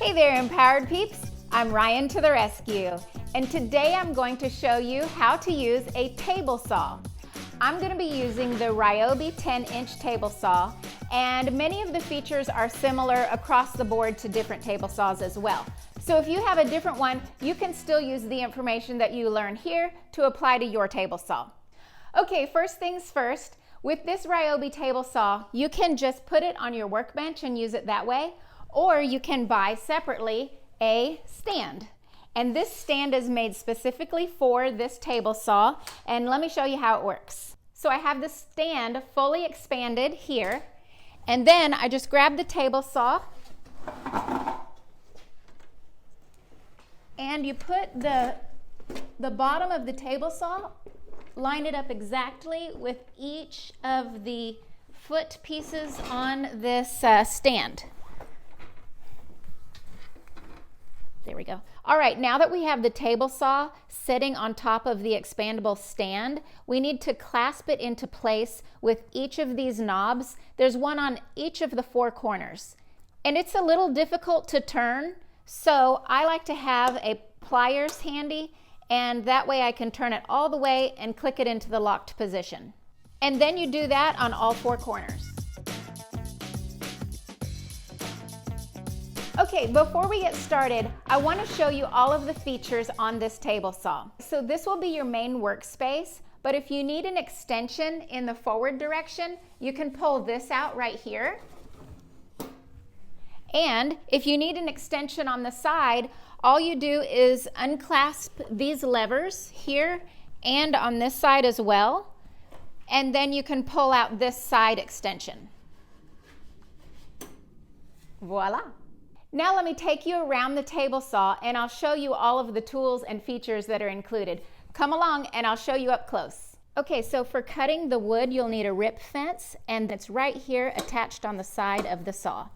Hey there, empowered peeps. I'm Ryan to the rescue, and today I'm going to show you how to use a table saw. I'm going to be using the Ryobi 10-inch table saw, and many of the features are similar across the board to different table saws as well. So if you have a different one, you can still use the information that you learn here to apply to your table saw. Okay, first things first, with this Ryobi table saw, you can just put it on your workbench and use it that way, or you can buy separately a stand. And this stand is made specifically for this table saw, and let me show you how it works. So I have the stand fully expanded here, and then I just grab the table saw and you put the bottom of the table saw, line it up exactly with each of the foot pieces on this stand. There we go. All right, now that we have the table saw sitting on top of the expandable stand, we need to clasp it into place with each of these knobs. There's one on each of the four corners. And it's a little difficult to turn, so I like to have a pliers handy, and that way I can turn it all the way and click it into the locked position. And then you do that on all four corners. Okay, before we get started, I want to show you all of the features on this table saw. So this will be your main workspace, but if you need an extension in the forward direction, you can pull this out right here. And if you need an extension on the side, all you do is unclasp these levers here and on this side as well, and then you can pull out this side extension. Voila! Now let me take you around the table saw and I'll show you all of the tools and features that are included. Come along and I'll show you up close. Okay, so for cutting the wood, you'll need a rip fence, and it's right here attached on the side of the saw.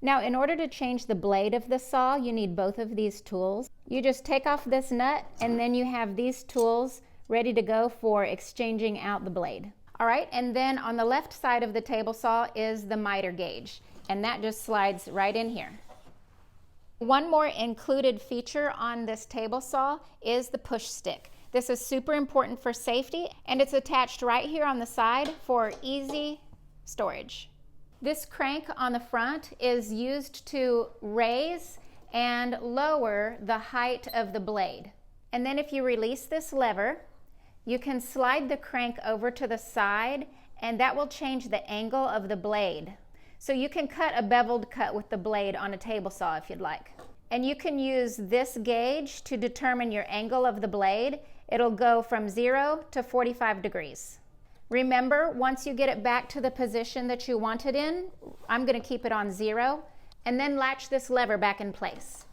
Now, in order to change the blade of the saw, you need both of these tools. You just take off this nut, and then you have these tools ready to go for exchanging out the blade. All right, and then on the left side of the table saw is the miter gauge, and that just slides right in here. One more included feature on this table saw is the push stick. This is super important for safety, and it's attached right here on the side for easy storage. This crank on the front is used to raise and lower the height of the blade. And then if you release this lever, you can slide the crank over to the side, and that will change the angle of the blade. So you can cut a beveled cut with the blade on a table saw if you'd like. And you can use this gauge to determine your angle of the blade. It'll go from 0 to 45 degrees. Remember, once you get it back to the position that you want it in, I'm going to keep it on 0, and then latch this lever back in place.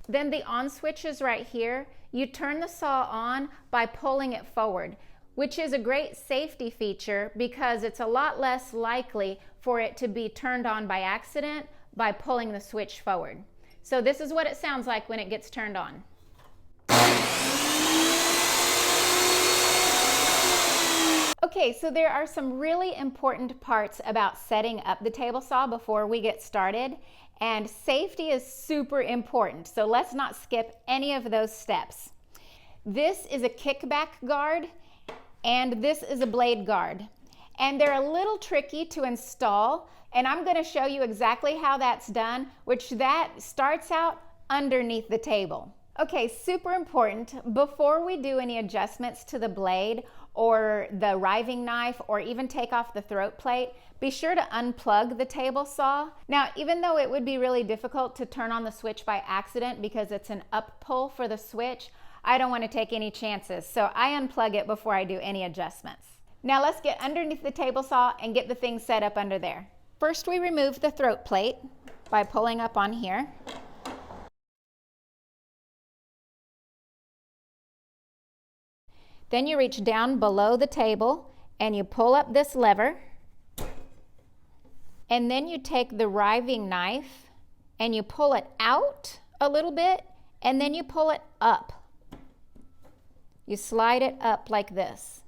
Then the on switch is right here. You turn the saw on by pulling it forward, which is a great safety feature because it's a lot less likely for it to be turned on by accident by pulling the switch forward. So this is what it sounds like when it gets turned on. Okay, so there are some really important parts about setting up the table saw before we get started, and safety is super important, so let's not skip any of those steps. This is a kickback guard, and this is a blade guard, and they're a little tricky to install, and I'm going to show you exactly how that's done, which that starts out underneath the table. Okay, super important, before we do any adjustments to the blade or the riving knife or even take off the throat plate, be sure to unplug the table saw. Now, even though it would be really difficult to turn on the switch by accident because it's an up pull for the switch, I don't want to take any chances, so I unplug it before I do any adjustments. Now let's get underneath the table saw and get the thing set up under there. First, we remove the throat plate by pulling up on here. Then you reach down below the table and you pull up this lever, and then you take the riving knife and you pull it out a little bit, and then you pull it up. You slide it up like this,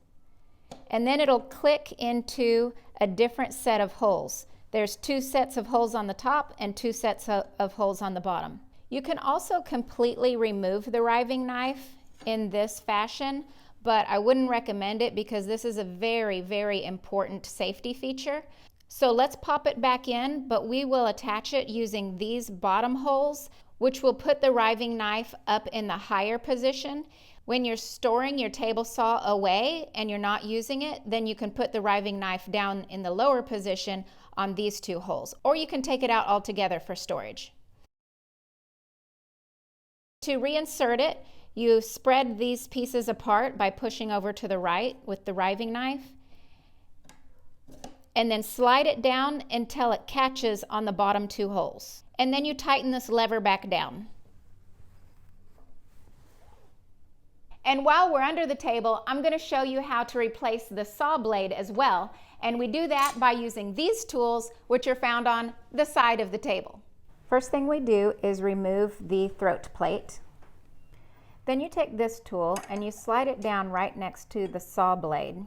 and then it'll click into a different set of holes. There's 2 sets of holes on the top and 2 sets of holes on the bottom. You can also completely remove the riving knife in this fashion, but I wouldn't recommend it because this is a very, very important safety feature. So let's pop it back in, but we will attach it using these bottom holes, which will put the riving knife up in the higher position. When you're storing your table saw away and you're not using it, then you can put the riving knife down in the lower position on these 2 holes, or you can take it out altogether for storage. To reinsert it, you spread these pieces apart by pushing over to the right with the riving knife, and then slide it down until it catches on the bottom 2 holes. And then you tighten this lever back down. And while we're under the table, I'm going to show you how to replace the saw blade as well. And we do that by using these tools, which are found on the side of the table. First thing we do is remove the throat plate. Then you take this tool and you slide it down right next to the saw blade.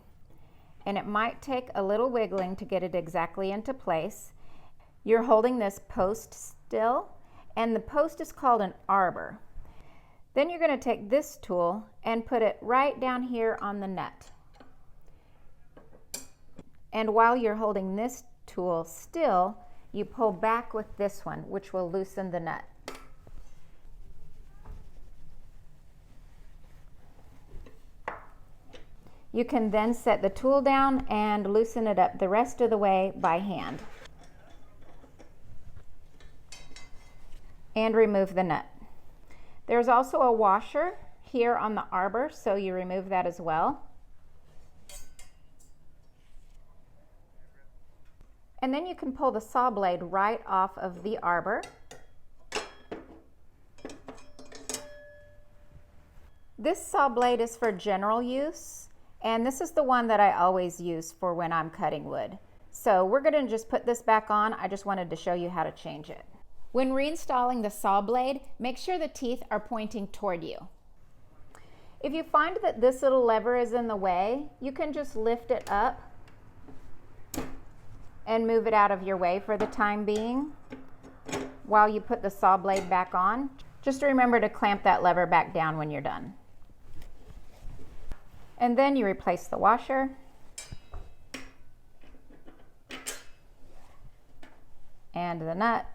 And it might take a little wiggling to get it exactly into place. You're holding this post still, and the post is called an arbor. Then you're going to take this tool and put it right down here on the nut. And while you're holding this tool still, you pull back with this one, which will loosen the nut. You can then set the tool down and loosen it up the rest of the way by hand. And remove the nut. There's also a washer here on the arbor, so you remove that as well. And then you can pull the saw blade right off of the arbor. This saw blade is for general use, and this is the one that I always use for when I'm cutting wood. So we're going to just put this back on. I just wanted to show you how to change it. When reinstalling the saw blade, make sure the teeth are pointing toward you. If you find that this little lever is in the way, you can just lift it up and move it out of your way for the time being while you put the saw blade back on. Just remember to clamp that lever back down when you're done. And then you replace the washer. And the nut.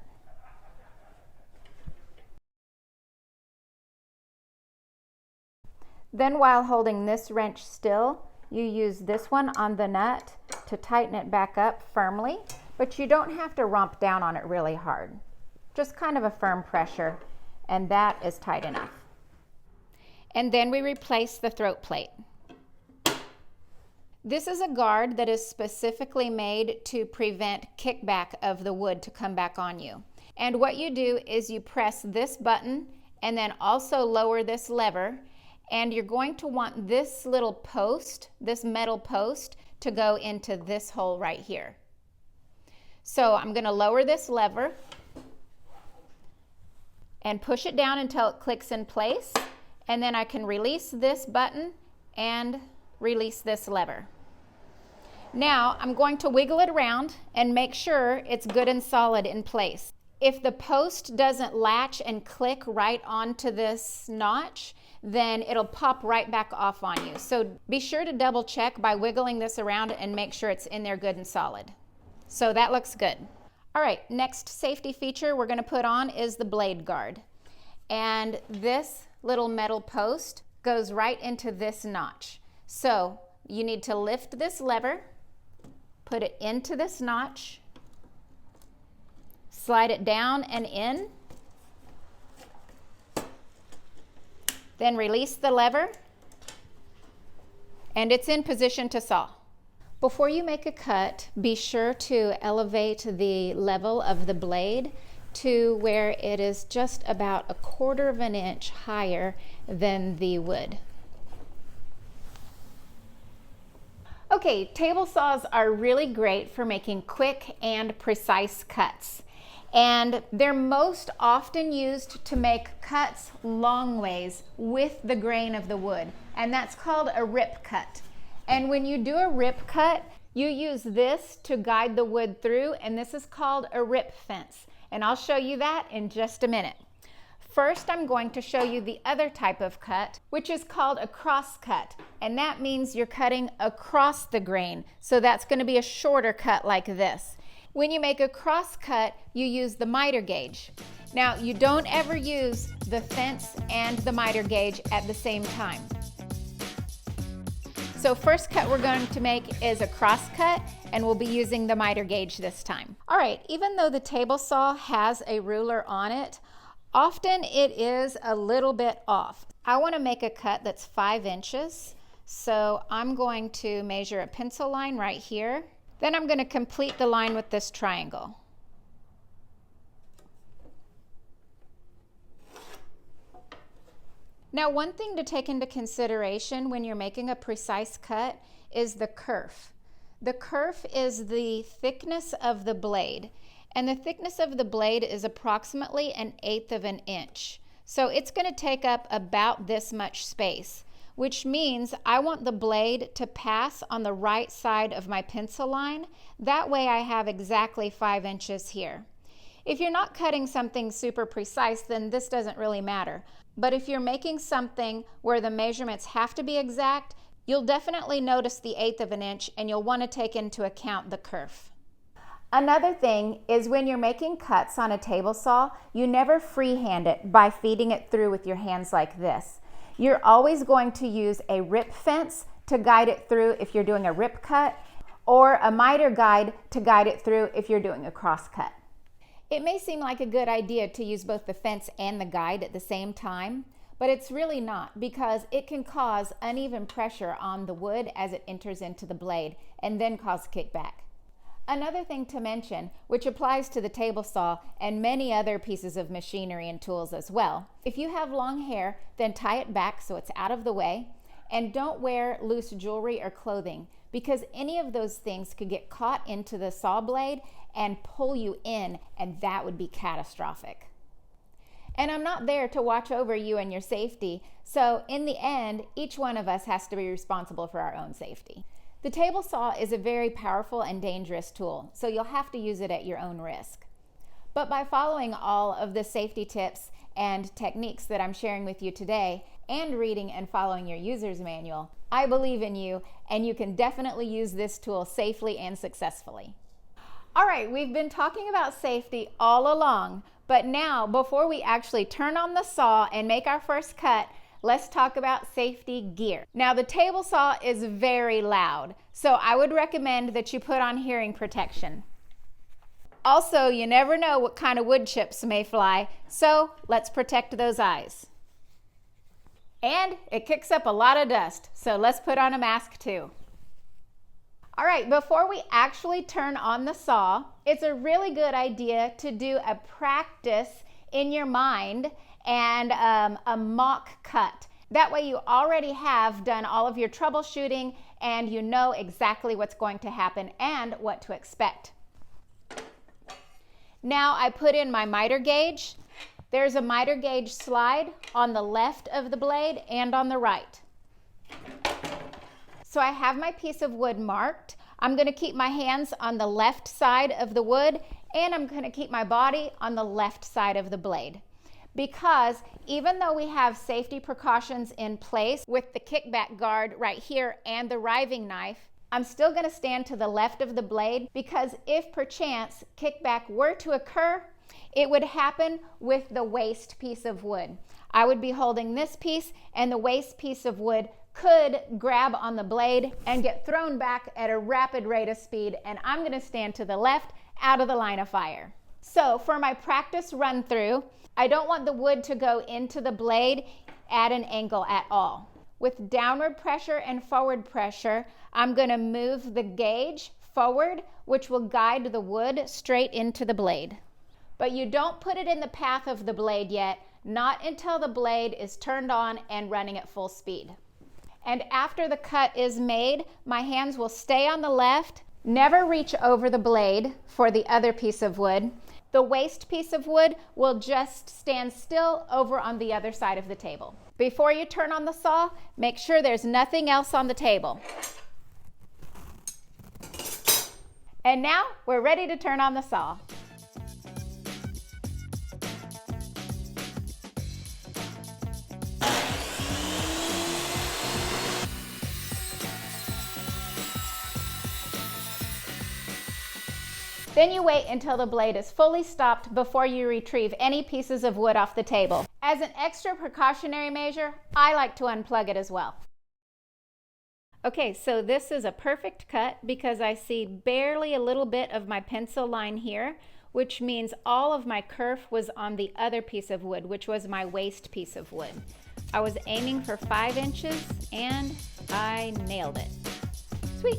Then while holding this wrench still, you use this one on the nut to tighten it back up firmly, but you don't have to romp down on it really hard. Just kind of a firm pressure, and that is tight enough. And then we replace the throat plate. This is a guard that is specifically made to prevent kickback of the wood to come back on you. And what you do is you press this button and then also lower this lever, and you're going to want this little post, this metal post, to go into this hole right here. So I'm going to lower this lever and push it down until it clicks in place, and then I can release this button and release this lever. Now I'm going to wiggle it around and make sure it's good and solid in place. If the post doesn't latch and click right onto this notch, then it'll pop right back off on you. So be sure to double check by wiggling this around and make sure it's in there good and solid. So that looks good. All right, next safety feature we're going to put on is the blade guard. And this little metal post goes right into this notch. So you need to lift this lever, put it into this notch, slide it down and in, then release the lever, and it's in position to saw. Before you make a cut, be sure to elevate the level of the blade to where it is just about 1/4 of an inch higher than the wood. Okay, table saws are really great for making quick and precise cuts. And they're most often used to make cuts long ways with the grain of the wood. And that's called a rip cut. And when you do a rip cut, You use this to guide the wood through, and this is called a rip fence. And I'll show you that in just a minute. First, I'm going to show you the other type of cut, which is called a cross cut. And that means you're cutting across the grain. So that's going to be a shorter cut like this. When you make a cross cut, you use the miter gauge. Now, you don't ever use the fence and the miter gauge at the same time. So first cut we're going to make is a cross cut, and we'll be using the miter gauge this time. All right, even though the table saw has a ruler on it, often it is a little bit off. I want to make a cut that's 5 inches, so I'm going to measure a pencil line right here. Then I'm going to complete the line with this triangle. Now, one thing to take into consideration when you're making a precise cut is the kerf. The kerf is the thickness of the blade, and the thickness of the blade is approximately 1/8 of an inch. So it's going to take up about this much space, which means I want the blade to pass on the right side of my pencil line. That way I have exactly 5 inches here. If you're not cutting something super precise, then this doesn't really matter. But if you're making something where the measurements have to be exact, you'll definitely notice the 1/8 of an inch, and you'll want to take into account the kerf. Another thing is when you're making cuts on a table saw, you never freehand it by feeding it through with your hands like this. You're always going to use a rip fence to guide it through if you're doing a rip cut, or a miter guide to guide it through if you're doing a cross cut. It may seem like a good idea to use both the fence and the guide at the same time, but it's really not, because it can cause uneven pressure on the wood as it enters into the blade and then cause kickback. Another thing to mention, which applies to the table saw and many other pieces of machinery and tools as well, if you have long hair, then tie it back so it's out of the way, and don't wear loose jewelry or clothing, because any of those things could get caught into the saw blade and pull you in, and that would be catastrophic. And I'm not there to watch over you and your safety, so in the end, each one of us has to be responsible for our own safety. The table saw is a very powerful and dangerous tool, so you'll have to use it at your own risk. But by following all of the safety tips and techniques that I'm sharing with you today, and reading and following your user's manual, I believe in you, and you can definitely use this tool safely and successfully. All right, we've been talking about safety all along, but now before we actually turn on the saw and make our first cut, let's talk about safety gear. Now, the table saw is very loud, so I would recommend that you put on hearing protection. Also, you never know what kind of wood chips may fly, so let's protect those eyes. And it kicks up a lot of dust, so let's put on a mask too. All right, before we actually turn on the saw, it's a really good idea to do a practice in your mind and a mock cut. That way you already have done all of your troubleshooting and you know exactly what's going to happen and what to expect. Now I put in my miter gauge. There's a miter gauge slide on the left of the blade and on the right. So I have my piece of wood marked. I'm going to keep my hands on the left side of the wood, and I'm going to keep my body on the left side of the blade. Because even though we have safety precautions in place with the kickback guard right here and the riving knife, I'm still going to stand to the left of the blade, because if perchance kickback were to occur, it would happen with the waste piece of wood. I would be holding this piece, and the waste piece of wood could grab on the blade and get thrown back at a rapid rate of speed, and I'm going to stand to the left out of the line of fire. So for my practice run through, I don't want the wood to go into the blade at an angle at all. With downward pressure and forward pressure, I'm going to move the gauge forward, which will guide the wood straight into the blade. But you don't put it in the path of the blade yet, not until the blade is turned on and running at full speed. And after the cut is made, my hands will stay on the left, never reach over the blade for the other piece of wood. The waste piece of wood will just stand still over on the other side of the table. Before you turn on the saw, make sure there's nothing else on the table. And now we're ready to turn on the saw. Then you wait until the blade is fully stopped before you retrieve any pieces of wood off the table. As an extra precautionary measure, I like to unplug it as well. Okay, so this is a perfect cut because I see barely a little bit of my pencil line here, which means all of my kerf was on the other piece of wood, which was my waste piece of wood. I was aiming for 5 inches and I nailed it. Sweet.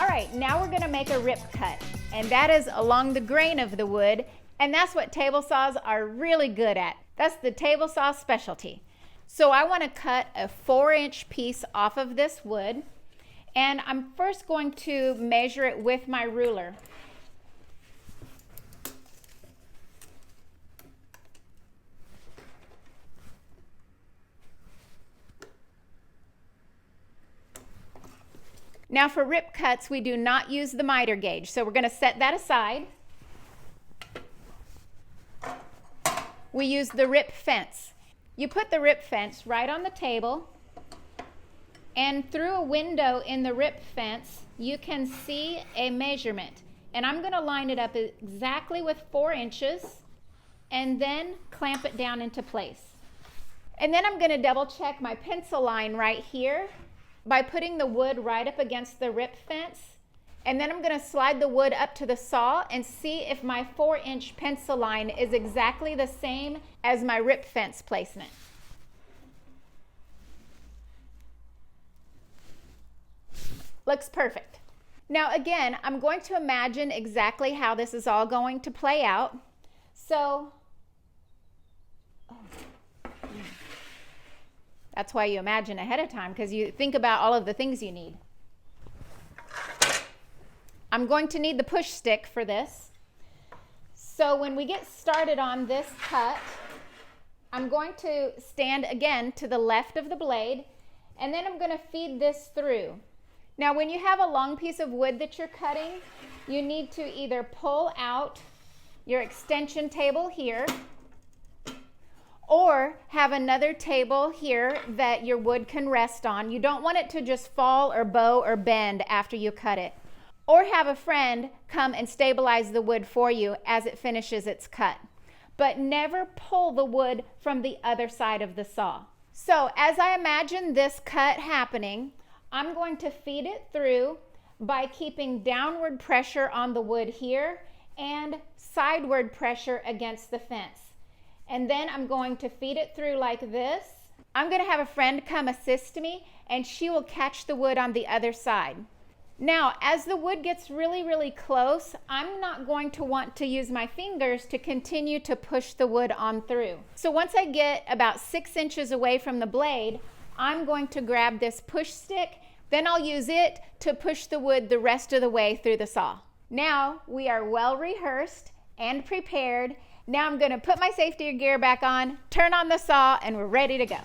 All right, now we're gonna make a rip cut, and that is along the grain of the wood, and that's what table saws are really good at. That's the table saw specialty. So I wanna cut a 4-inch piece off of this wood, and I'm first going to measure it with my ruler. Now for rip cuts, we do not use the miter gauge, so we're going to set that aside. We use the rip fence. You put the rip fence right on the table, and through a window in the rip fence, you can see a measurement. And I'm going to line it up exactly with 4 inches, and then clamp it down into place. And then I'm going to double check my pencil line right here by putting the wood right up against the rip fence, and then I'm going to slide the wood up to the saw and see if my 4-inch pencil line is exactly the same as my rip fence placement. Looks perfect. Now again, I'm going to imagine exactly how this is all going to play out. So that's why you imagine ahead of time, because you think about all of the things you need. I'm going to need the push stick for this. So when we get started on this cut, I'm going to stand again to the left of the blade, and then I'm going to feed this through. Now when you have a long piece of wood that you're cutting, you need to either pull out your extension table here, or have another table here that your wood can rest on. You don't want it to just fall or bow or bend after you cut it. Or have a friend come and stabilize the wood for you as it finishes its cut. But never pull the wood from the other side of the saw. So as I imagine this cut happening, I'm going to feed it through by keeping downward pressure on the wood here and sideward pressure against the fence. And then I'm going to feed it through like this. I'm going to have a friend come assist me, and she will catch the wood on the other side. Now, as the wood gets really, really close, I'm not going to want to use my fingers to continue to push the wood on through. So once I get about 6 inches away from the blade, I'm going to grab this push stick, then I'll use it to push the wood the rest of the way through the saw. Now we are well rehearsed and prepared. Now I'm going to put my safety gear back on, turn on the saw, and we're ready to go.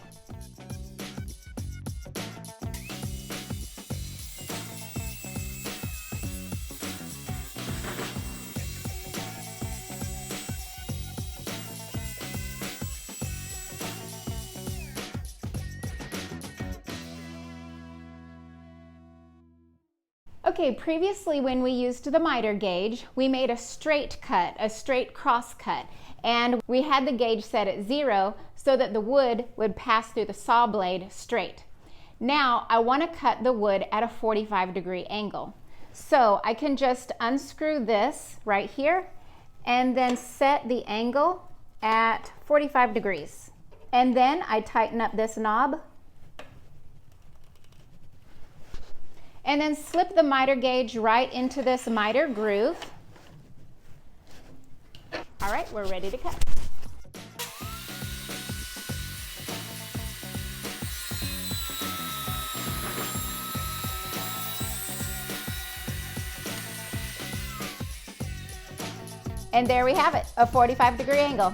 Okay, previously when we used the miter gauge, we made a straight cut, a straight cross cut, and we had the gauge set at 0 so that the wood would pass through the saw blade straight. Now I want to cut the wood at a 45-degree angle. So I can just unscrew this right here and then set the angle at 45 degrees. And then I tighten up this knob and then slip the miter gauge right into this miter groove. All right, we're ready to cut. And there we have it, a 45-degree angle.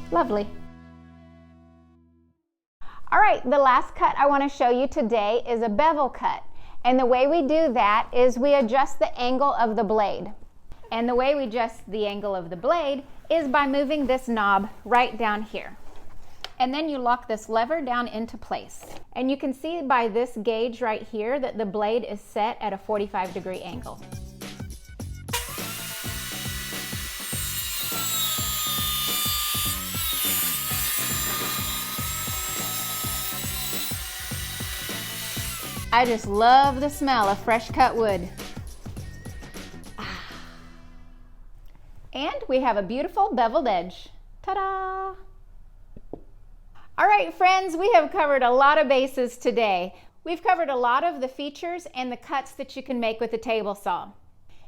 Lovely. All right, the last cut I want to show you today is a bevel cut. And the way we do that is we adjust the angle of the blade. And the way we adjust the angle of the blade is by moving this knob right down here. And then you lock this lever down into place. And you can see by this gauge right here that the blade is set at a 45-degree angle. I just love the smell of fresh cut wood. And we have a beautiful beveled edge. Ta-da! All right, friends, we have covered a lot of bases today. We've covered a lot of the features and the cuts that you can make with the table saw.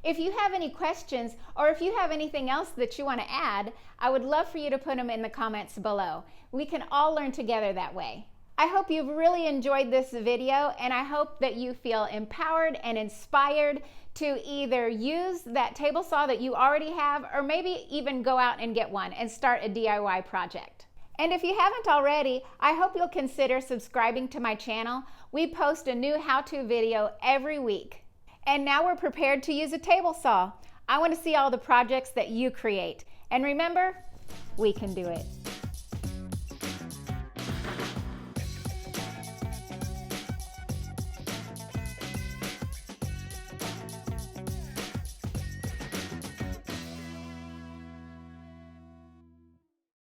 If you have any questions or if you have anything else that you want to add, I would love for you to put them in the comments below. We can all learn together that way. I hope you've really enjoyed this video, and I hope that you feel empowered and inspired to either use that table saw that you already have, or maybe even go out and get one and start a DIY project. And if you haven't already, I hope you'll consider subscribing to my channel. We post a new how-to video every week. And now we're prepared to use a table saw. I want to see all the projects that you create. And remember, we can do it.